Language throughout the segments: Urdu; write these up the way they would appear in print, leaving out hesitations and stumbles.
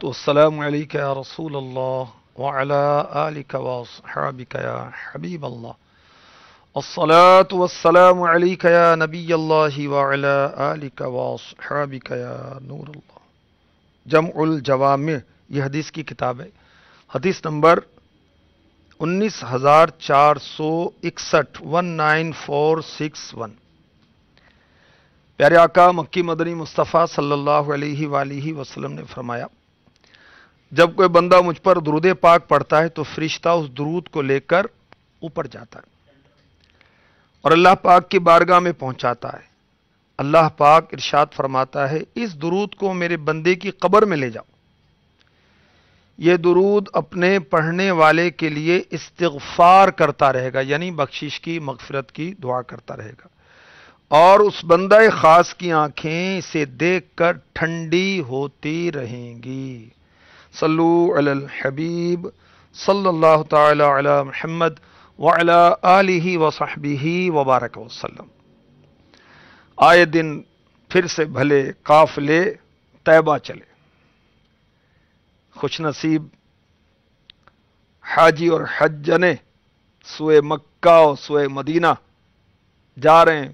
والسلام عليك يا رسول الله وعلى آلك وصحابك يا حبيب الله. الصلاة والسلام عليك يا نبي الله وعلى آلك وصحابك يا نور اللہ. جمع الجوامع یہ حدیث کی کتاب ہے. حدیث نمبر 19461 19461. پیارے آقا مکی مدنی مصطفیٰ صلی اللہ علیہ وآلہ وسلم نے فرمایا، جب کوئی بندہ مجھ پر درود پاک پڑھتا ہے تو فرشتہ اس درود کو لے کر اوپر جاتا ہے اور اللہ پاک کی بارگاہ میں پہنچاتا ہے. اللہ پاک ارشاد فرماتا ہے، اس درود کو میرے بندے کی قبر میں لے جاؤ. یہ درود اپنے پڑھنے والے کے لیے استغفار کرتا رہے گا، یعنی بخشش کی، مغفرت کی دعا کرتا رہے گا، اور اس بندہ خاص کی آنکھیں اسے دیکھ کر ٹھنڈی ہوتی رہیں گی. صلو علی الحبیب صلی اللہ تعالی علی محمد وعلی آلہ وصحبہ وبارک وسلم. آئے دن پھر سے بھلے قافلے طیبہ چلے. خوش نصیب حاجی اور حجنے سوئے مکہ اور سوئے مدینہ جا رہے ہیں.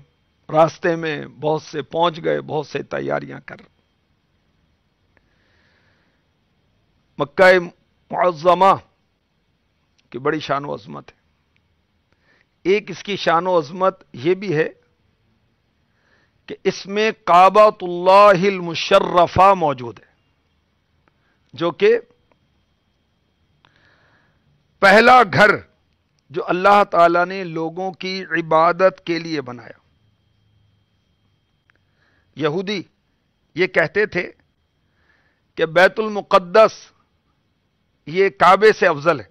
راستے میں بہت سے پہنچ گئے، بہت سے تیاریاں کر رہے. مکہ معظمہ کی بڑی شان و عظمت ہے. ایک اس کی شان و عظمت یہ بھی ہے کہ اس میں کعبۃ اللہ المشرفہ موجود ہے، جو کہ پہلا گھر جو اللہ تعالی نے لوگوں کی عبادت کے لیے بنایا. یہودی یہ کہتے تھے کہ بیت المقدس یہ کعبے سے افضل ہے،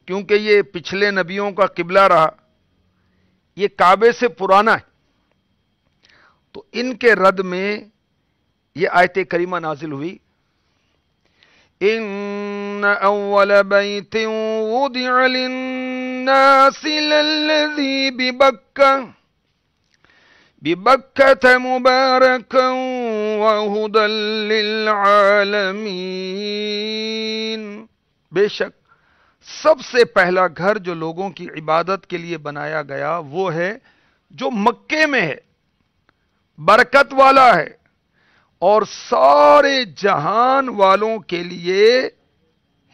کیونکہ یہ پچھلے نبیوں کا قبلہ رہا، یہ کعبے سے پرانا ہے. تو ان کے رد میں یہ آیت کریمہ نازل ہوئی، ان اول بیت وضع للناس للذی ببکۃ مبارکا وہدی للعالمین. بے شک سب سے پہلا گھر جو لوگوں کی عبادت کے لیے بنایا گیا وہ ہے جو مکے میں ہے، برکت والا ہے اور سارے جہان والوں کے لیے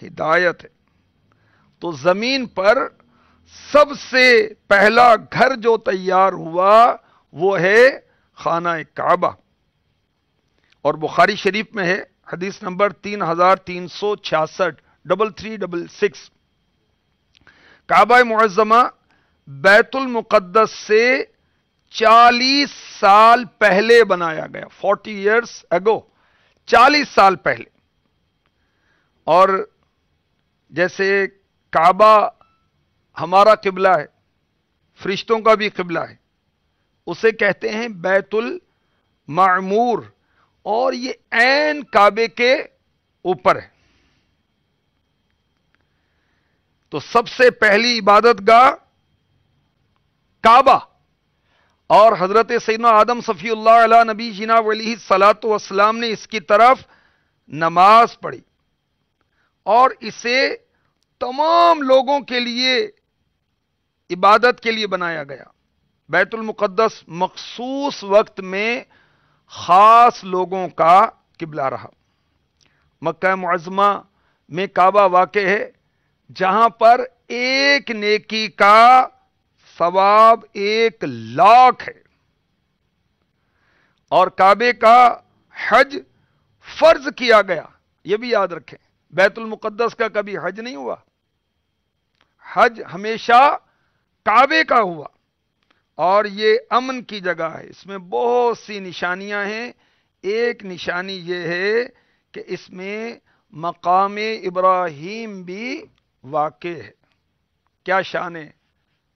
ہدایت ہے. تو زمین پر سب سے پہلا گھر جو تیار ہوا وہ ہے خانہ کعبہ. اور بخاری شریف میں ہے حدیث نمبر 3366 3366. کعبہ معظمہ بیت المقدس سے 40 سال پہلے بنایا گیا. 40 ایئرس اگو، 40 سال پہلے. اور جیسے کعبہ ہمارا قبلہ ہے، فرشتوں کا بھی قبلہ ہے، اسے کہتے ہیں بیت المعمور، اور یہ عین کعبے کے اوپر ہے. تو سب سے پہلی عبادت گاہ کعبہ، اور حضرت سیدنا آدم صفی اللہ علیہ نبی جینا علیہ الصلاۃ والسلام نے اس کی طرف نماز پڑھی، اور اسے تمام لوگوں کے لیے عبادت کے لیے بنایا گیا. بیت المقدس مخصوص وقت میں خاص لوگوں کا قبلہ رہا. مکہ معظمہ میں کعبہ واقع ہے جہاں پر ایک نیکی کا ثواب 1,00,000 ہے، اور کعبے کا حج فرض کیا گیا. یہ بھی یاد رکھیں، بیت المقدس کا کبھی حج نہیں ہوا، حج ہمیشہ کعبے کا ہوا. اور یہ امن کی جگہ ہے، اس میں بہت سی نشانیاں ہیں. ایک نشانی یہ ہے کہ اس میں مقام ابراہیم بھی واقع ہے. کیا شان ہے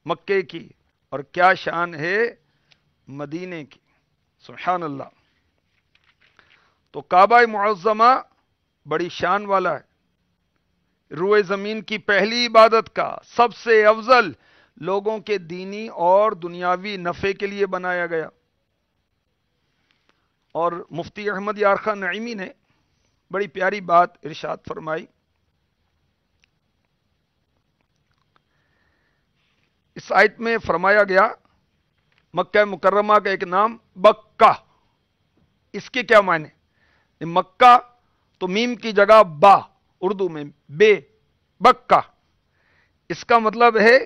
مکے کی اور کیا شان ہے مدینے کی، سبحان اللہ. تو کعبہ معظمہ بڑی شان والا ہے. روئے زمین کی پہلی عبادت کا سب سے افضل لوگوں کے دینی اور دنیاوی نفع کے لیے بنایا گیا. اور مفتی احمد یار خان نعیمی نے بڑی پیاری بات ارشاد فرمائی. اس آیت میں فرمایا گیا مکہ مکرمہ کا ایک نام بکہ. اس کے کیا معنی؟ مکہ تو میم کی جگہ با، اردو میں بے، بکہ. اس کا مطلب ہے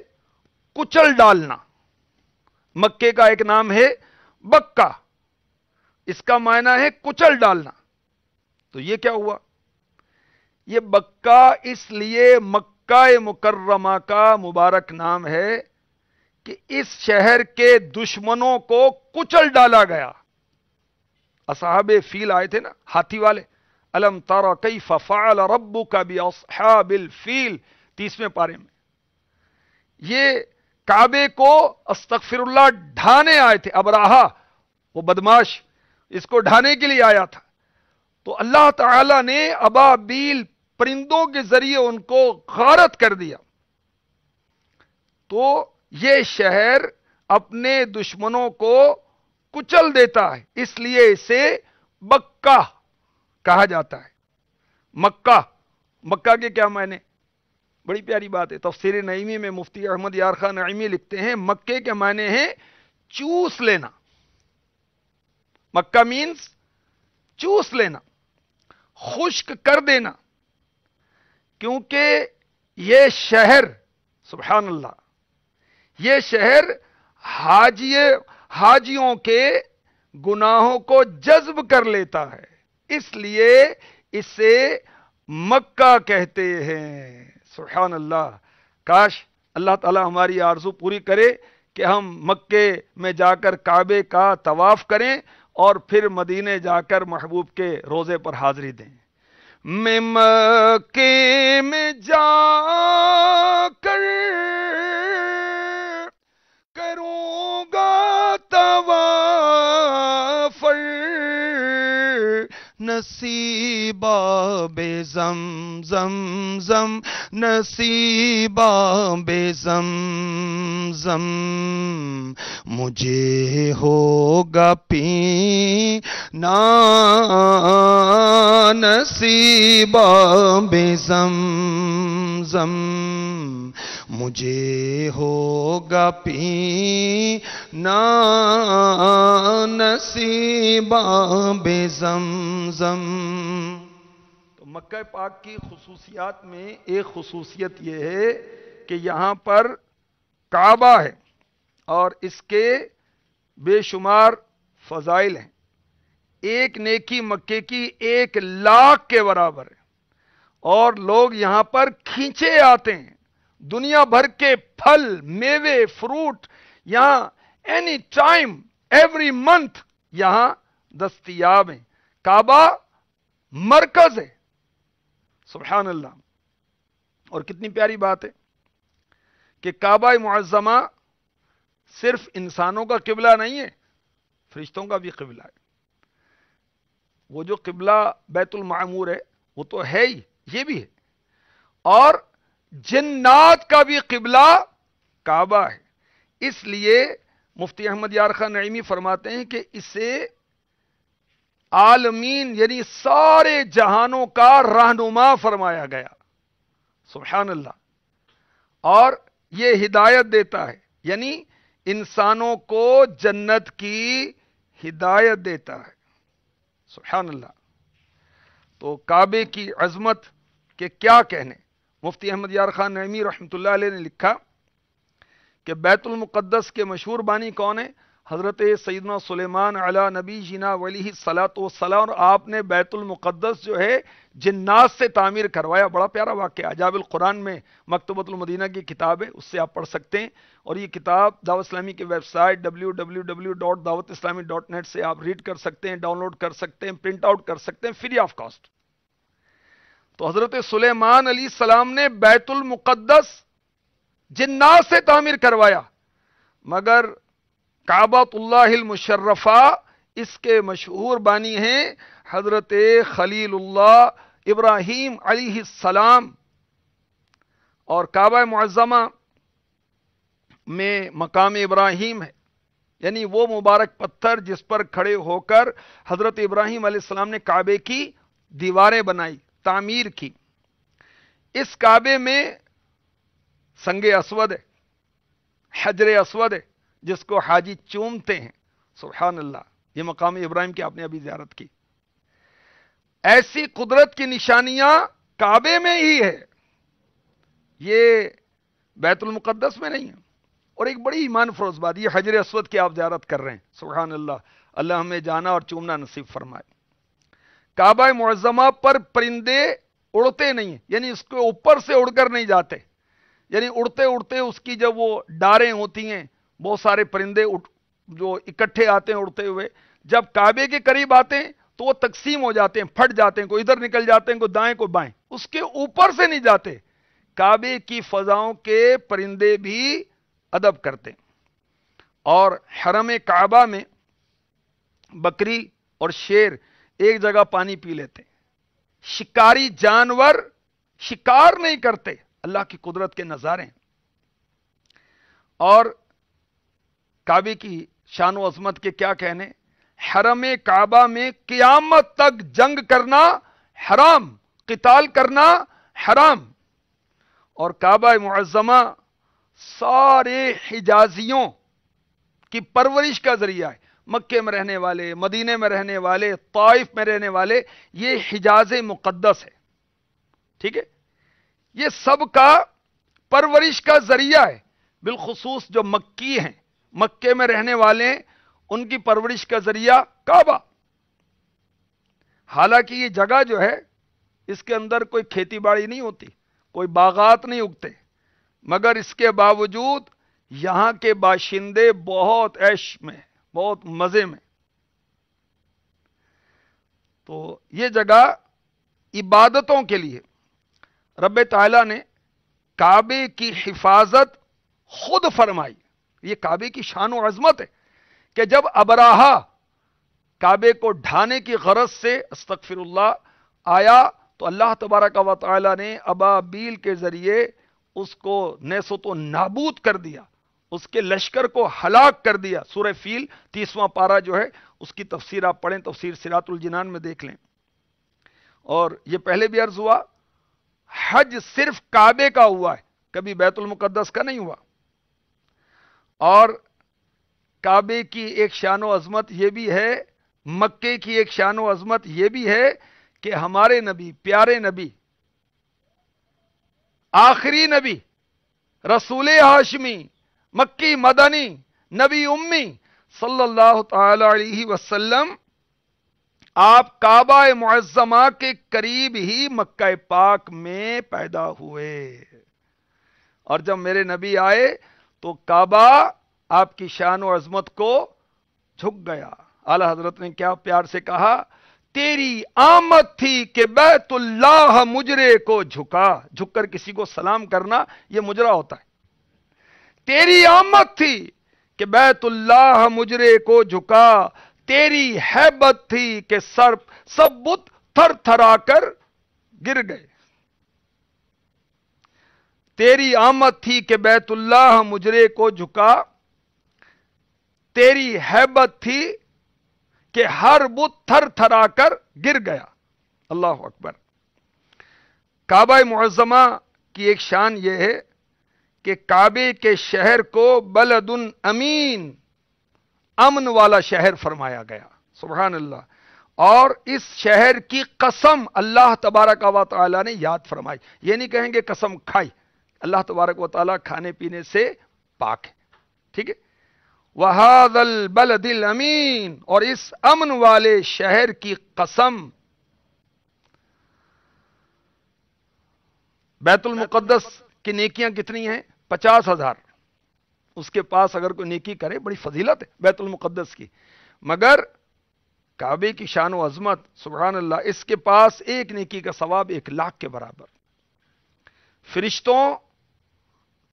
کچل ڈالنا. مکے کا ایک نام ہے بکہ، اس کا معنی ہے کچل ڈالنا. تو یہ کیا ہوا؟ یہ بکہ اس لیے مکہ مکرمہ کا مبارک نام ہے کہ اس شہر کے دشمنوں کو کچل ڈالا گیا. اصحاب فیل آئے تھے نا، ہاتھی والے. الم تر کیف فعل ربک باصحاب الفیل، 30ویں پارے میں. یہ کعبے کو استغفر اللہ ڈھانے آئے تھے. ابراہا وہ بدماش اس کو ڈھانے کے لیے آیا تھا. تو اللہ تعالی نے ابابیل پرندوں کے ذریعے ان کو غارت کر دیا. تو یہ شہر اپنے دشمنوں کو کچل دیتا ہے، اس لیے اسے بکہ کہا جاتا ہے. مکہ، مکہ کے کیا معنی؟ بڑی پیاری بات ہے. تفسیر نعیمی میں مفتی احمد یار خان نعیمی لکھتے ہیں مکے کے معنی ہیں چوس لینا. مکہ مینز چوس لینا، خشک کر دینا. کیونکہ یہ شہر، سبحان اللہ، یہ شہر حاجیوں کے گناہوں کو جذب کر لیتا ہے، اس لیے اسے مکہ کہتے ہیں. سبحان اللہ. کاش اللہ تعالی ہماری آرزو پوری کرے کہ ہم مکے میں جا کر کعبے کا طواف کریں اور پھر مدینے جا کر محبوب کے روزے پر حاضری دیں. میں مکے میں جا کر کروں گا طواف، نصیبہ بے زمزم زم، نصیبہ بے زمزم، مجھے ہوگا پینا نصیبہ بے زمزم، مجھے ہوگا پینا نصیبہ بے زمزم. تو مکہ پاک کی خصوصیات میں ایک خصوصیت یہ ہے کہ یہاں پر کعبہ ہے اور اس کے بے شمار فضائل ہیں. ایک نیکی مکے کی 1,00,000 کے برابر ہے، اور لوگ یہاں پر کھینچے آتے ہیں. دنیا بھر کے پھل، میوے، فروٹ یہاں اینی ٹائم، ایوری منتھ یہاں دستیاب ہیں. کعبہ مرکز ہے. سبحان اللہ. اور کتنی پیاری بات ہے کہ کعبہ معظمہ صرف انسانوں کا قبلہ نہیں ہے، فرشتوں کا بھی قبلہ ہے. وہ جو قبلہ بیت المعمور ہے وہ تو ہے ہی، یہ بھی ہے. اور جنات کا بھی قبلہ کعبہ ہے. اس لیے مفتی احمد یار خان نعیمی فرماتے ہیں کہ اسے عالمین یعنی سارے جہانوں کا رہنما فرمایا گیا. سبحان اللہ. اور یہ ہدایت دیتا ہے، یعنی انسانوں کو جنت کی ہدایت دیتا ہے. سبحان اللہ. تو کعبے کی عظمت کے کیا کہنے. مفتی احمد یار خان نعیمی رحمۃ اللہ علیہ نے لکھا کہ بیت المقدس کے مشہور بانی کون ہیں؟ حضرت سیدنا سلیمان علی نبی جینا علیہ الصلوۃ والسلام. اور آپ نے بیت المقدس جو ہے جنات سے تعمیر کروایا. بڑا پیارا واقعہ. عجائب القرآن میں مکتبۃ المدینہ کی کتاب ہے، اس سے آپ پڑھ سکتے ہیں. اور یہ کتاب دعوت اسلامی کی ویب سائٹ www.dawatislami.net سے آپ ریڈ کر سکتے ہیں، ڈاؤن لوڈ کر سکتے ہیں، پرنٹ آؤٹ کر سکتے ہیں فری آف کاسٹ. تو حضرت سلیمان علیہ السلام نے بیت المقدس جنات سے تعمیر کروایا، مگر کعبۃ اللہ المشرفہ اس کے مشہور بانی ہیں حضرت خلیل اللہ ابراہیم علیہ السلام. اور کعبہ معظمہ میں مقام ابراہیم ہے، یعنی وہ مبارک پتھر جس پر کھڑے ہو کر حضرت ابراہیم علیہ السلام نے کعبے کی دیواریں بنائی، تعمیر کی۔ اس کعبے میں سنگ اسود ہے، حجر اسود ہے جس کو حاجی چومتے ہیں۔ سبحان اللہ، یہ مقام ابراہیم کی آپ نے ابھی زیارت کی۔ ایسی قدرت کی نشانیاں کعبے میں ہی ہے، یہ بیت المقدس میں نہیں ہے۔ اور ایک بڑی ایمان فروز بات، یہ حجر اسود کی آپ زیارت کر رہے ہیں، سبحان اللہ، اللہ ہمیں جانا اور چومنا نصیب فرمائے۔ کعبہ معظمہ پر پرندے اڑتے نہیں ہیں، یعنی اس کے اوپر سے اڑ کر نہیں جاتے، یعنی اڑتے اڑتے اس کی جب وہ ڈاریں ہوتی ہیں، بہت سارے پرندے جو اکٹھے آتے ہیں اڑتے ہوئے، جب کعبے کے قریب آتے ہیں تو وہ تقسیم ہو جاتے ہیں، پھٹ جاتے ہیں، کوئی ادھر نکل جاتے ہیں، کوئی دائیں کوئی بائیں، اس کے اوپر سے نہیں جاتے۔ کعبے کی فضاؤں کے پرندے بھی ادب کرتے ہیں۔ اور حرم کعبہ میں بکری اور شیر ایک جگہ پانی پی لیتے ہیں۔ شکاری جانور شکار نہیں کرتے، اللہ کی قدرت کے نظارے ہیں۔ اور کعبے کی شان و عظمت کے کیا کہنے، حرم کعبہ میں قیامت تک جنگ کرنا حرام، قتال کرنا حرام۔ اور کعبہ معظمہ سارے حجازیوں کی پرورش کا ذریعہ ہے، مکے میں رہنے والے، مدینے میں رہنے والے، طائف میں رہنے والے، یہ حجاز مقدس ہے، ٹھیک ہے، یہ سب کا پرورش کا ذریعہ ہے۔ بالخصوص جو مکی ہیں، مکے میں رہنے والے ہیں، ان کی پرورش کا ذریعہ کعبہ۔ حالانکہ یہ جگہ جو ہے اس کے اندر کوئی کھیتی باڑی نہیں ہوتی، کوئی باغات نہیں اگتے، مگر اس کے باوجود یہاں کے باشندے بہت عیش میں، بہت مزے میں۔ تو یہ جگہ عبادتوں کے لیے رب تعالیٰ نے کعبے کی حفاظت خود فرمائی۔ یہ کعبے کی شان و عظمت ہے کہ جب ابراہا کعبے کو ڈھانے کی غرض سے استغفر اللہ آیا تو اللہ تبارک و تعالیٰ نے ابابیل کے ذریعے اس کو نیست و نابود کر دیا، اس کے لشکر کو ہلاک کر دیا۔ سورہ فیل 30واں پارہ جو ہے اس کی تفسیر آپ پڑھیں، تفسیر صراط الجنان میں دیکھ لیں۔ اور یہ پہلے بھی عرض ہوا، حج صرف کعبے کا ہوا ہے، کبھی بیت المقدس کا نہیں ہوا۔ اور کعبے کی ایک شان و عظمت یہ بھی ہے، مکے کی ایک شان و عظمت یہ بھی ہے کہ ہمارے نبی، پیارے نبی، آخری نبی، رسول ہاشمی، مکی مدنی، نبی امی صلی اللہ تعالی علیہ وسلم، آپ کعبہ معظمہ کے قریب ہی مکہ پاک میں پیدا ہوئے۔ اور جب میرے نبی آئے تو کعبہ آپ کی شان و عظمت کو جھک گیا۔ اعلی حضرت نے کیا پیار سے کہا، تیری آمد تھی کہ بیت اللہ مجرے کو جھکا۔ جھک کر کسی کو سلام کرنا یہ مجرا ہوتا ہے۔ تیری آمد تھی کہ بیت اللہ مجرے کو جھکا، تیری ہیبت تھی کہ سب بت تھر تھرا کر گر گئے۔ تیری آمد تھی کہ بیت اللہ مجرے کو جھکا، تیری ہیبت تھی کہ ہر بت تھر تھرا کر گر گیا۔ اللہ اکبر۔ کعبہ معظمہ کی ایک شان یہ ہے کہ کعبے کے شہر کو بلد امین، امن والا شہر فرمایا گیا، سبحان اللہ۔ اور اس شہر کی قسم اللہ تبارک و تعالی نے یاد فرمائی۔ یہ نہیں کہیں گے قسم کھائی، اللہ تبارک و تعالی کھانے پینے سے پاک ہے، ٹھیک ہے۔ وَهَذَا الْبَلَدِ الْأَمِينَ، اور اس امن والے شہر کی قسم۔ بیت المقدس کی نیکیاں کتنی ہیں؟ 50,000۔ اس کے پاس اگر کوئی نیکی کرے بڑی فضیلت ہے بیت المقدس کی، مگر کعبے کی شان و عظمت، سبحان اللہ، اس کے پاس ایک نیکی کا ثواب 1,00,000 کے برابر۔ فرشتوں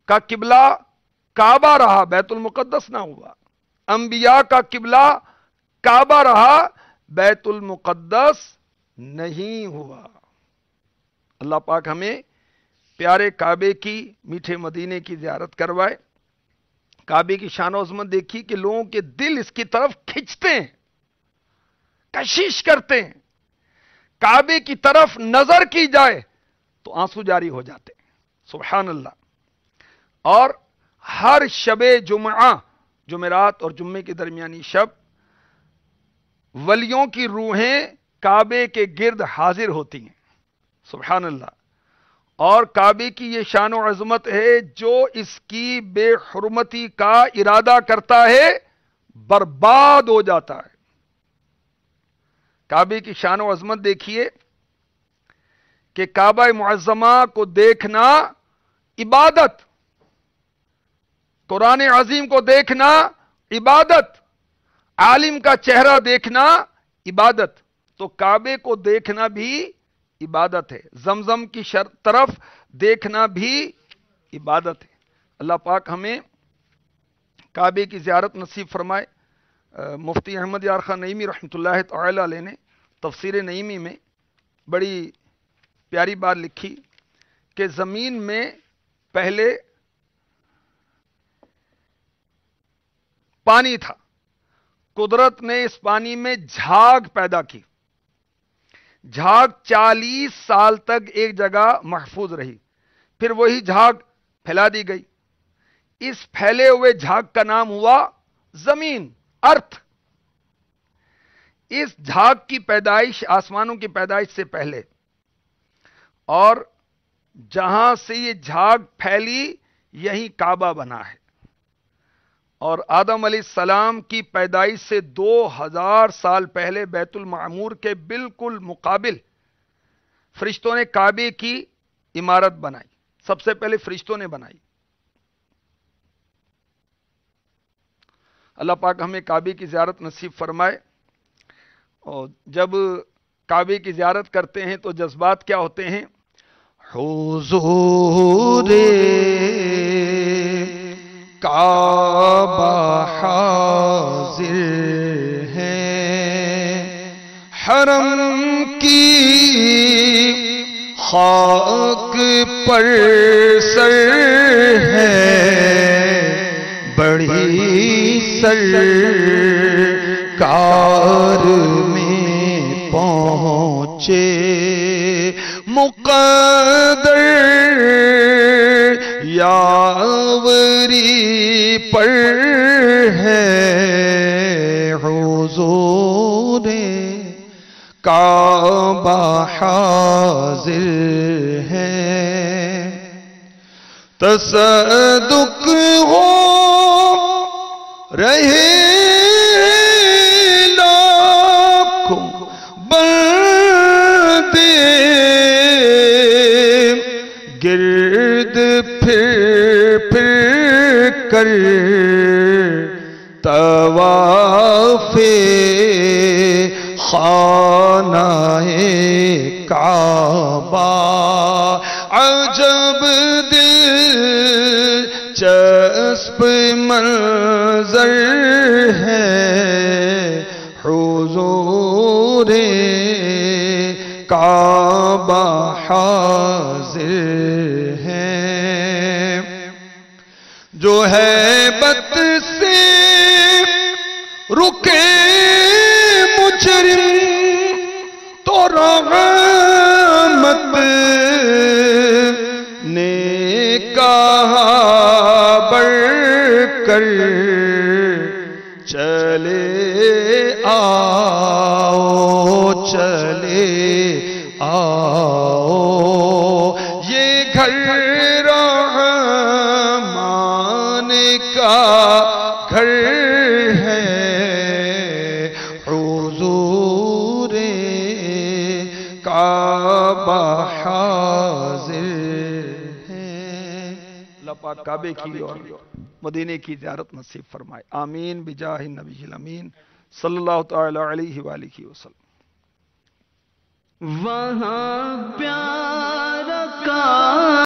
کا قبلہ کعبہ رہا، بیت المقدس نہ ہوا۔ انبیاء کا قبلہ کعبہ رہا، بیت المقدس نہیں ہوا۔ اللہ پاک ہمیں پیارے کعبے کی، میٹھے مدینے کی زیارت کروائے۔ کعبے کی شان و عظمت دیکھی کہ لوگوں کے دل اس کی طرف کھنچتے ہیں، کشش کرتے ہیں۔ کعبے کی طرف نظر کی جائے تو آنسو جاری ہو جاتے ہیں. سبحان اللہ. اور ہر شب جمعہ، جمعرات اور جمعے کی درمیانی شب، ولیوں کی روحیں کعبے کے گرد حاضر ہوتی ہیں. سبحان اللہ. اور کعبے کی یہ شان و عظمت ہے، جو اس کی بے حرمتی کا ارادہ کرتا ہے برباد ہو جاتا ہے. کعبے کی شان و عظمت دیکھیے کہ کعبہ معظمہ کو دیکھنا عبادت، قرآن عظیم کو دیکھنا عبادت، عالم کا چہرہ دیکھنا عبادت. تو کعبے کو دیکھنا بھی عبادت ہے، زمزم کی طرف دیکھنا بھی عبادت ہے. اللہ پاک ہمیں کعبے کی زیارت نصیب فرمائے. مفتی احمد یار خان نعیمی رحمۃ اللہ تعالی علیہ نے تفسیر نعیمی میں بڑی پیاری بات لکھی کہ زمین میں پہلے پانی تھا، قدرت نے اس پانی میں جھاگ پیدا کی. جھاگ 40 سال تک ایک جگہ محفوظ رہی، پھر وہی جھاگ پھیلا دی گئی. اس پھیلے ہوئے جھاگ کا نام ہوا زمین، ارتھ. اس جھاگ کی پیدائش آسمانوں کی پیدائش سے پہلے، اور جہاں سے یہ جھاگ پھیلی یہیں کعبہ بنا ہے. اور آدم علیہ السلام کی پیدائش سے 2000 سال پہلے بیت المعمور کے بالکل مقابل فرشتوں نے کعبے کی عمارت بنائی. سب سے پہلے فرشتوں نے بنائی. اللہ پاک ہمیں کعبے کی زیارت نصیب فرمائے. اور جب کعبے کی زیارت کرتے ہیں تو جذبات کیا ہوتے ہیں؟ حضور کعبہ حاضر ہے، حرم کی خاک پر سر ہے، بڑی سرکار میں پہنچے مقدر یاوری پر ہے. حضور کعبہ حاضر ہے، تصدق ہو رہے لاکھوں بندے، گرد پھر کر طواف خانہ کعبہ. عجب دلچسپ منظر ہے، حضور کعبہ حاضر ہے. جو ہیبت سے رکے مجرم تو رحمت نے کہا بڑھ کر چلے آؤ، چلے آؤ، یہ گھر رحمان کا گھر ہے. حضور کعبہ حاضر ہے. اللہ پاک کعبے کی اور مدینے کی زیارت نصیب فرمائے. آمین بجاہ النبی الامین صلی اللہ تعالی علیہ وآلہ وسلم. وہاں پیار کا